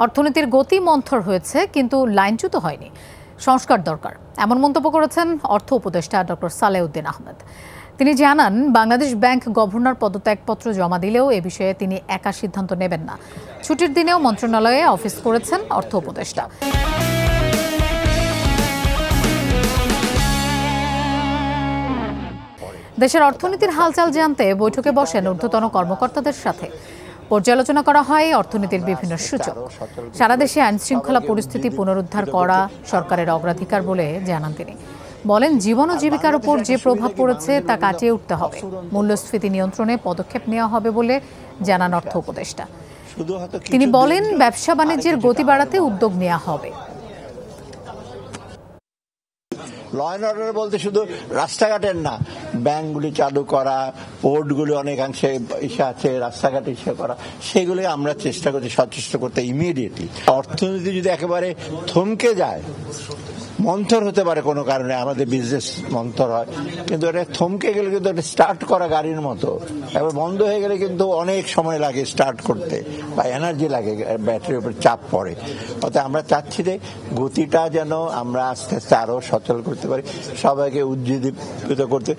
অর্থনীতির গতি মন্থর হয়েছে কিন্তু লাইনচ্যুত হয়নি, সংস্কার দরকার, এমন মন্তব্য করেছেন অর্থ উপদেষ্টা ডক্টর সালেউদ্দিন আহমেদ। তিনি জানান, বাংলাদেশ ব্যাংক গভর্নর পদত্যাগপত্র জমা দিলেও এ বিষয়ে তিনি একা সিদ্ধান্ত নেবেন না। ছুটির দিনেও মন্ত্রণালয়ে অফিস করেছেন অর্থ উপদেষ্টা। দেশের অর্থনীতির হালচাল জানতে বৈঠকে বসেন ঊর্ধ্বতন কর্মকর্তাদের সাথে। পর্যালোচনা করা হয় অর্থনীতির বিভিন্ন সূচক। সারা দেশে আইনশৃঙ্খলা পরিস্থিতি পুনরুদ্ধার করা সরকারের অগ্রাধিকার বলে জানান তিনি। বলেন, জীবন ও জীবিকার উপর যে প্রভাব পড়েছে তা কাটিয়ে উঠতে হবে। মূল্যস্ফীতি নিয়ন্ত্রণে পদক্ষেপ নেওয়া হবে বলে জানান অর্থ উপদেষ্টা। তিনি বলেন, ব্যবসা বাণিজ্যের গতি বাড়াতে উদ্যোগ নেওয়া হবে। ল অ্যান্ড অর্ডার বলতে শুধু রাস্তাঘাটের না, ব্যাংকগুলি চালু করা, পোর্টগুলি অনেকাংশে ইসে আছে, রাস্তাঘাটে ইসে করা, সেগুলি আমরা চেষ্টা করছি সচেষ্ট করতে ইমিডিয়েটলি। অর্থনীতি যদি একেবারে থমকে যায়, মন্থর হতে পারে কোনো কারণে, আমাদের বিজনেস মন্থর হয়, কিন্তু এটা থমকে গেলে কিন্তু এটা স্টার্ট করা গাড়ির মতো, এবার বন্ধ হয়ে গেলে কিন্তু অনেক সময় লাগে স্টার্ট করতে, বা এনার্জি লাগে, ব্যাটারির উপর চাপ পড়ে। অর্থাৎ আমরা চাচ্ছি যে গতিটা যেন আমরা আস্তে আস্তে আরো সচল করতে পারি, সবাইকে উজ্জীবিত করতে।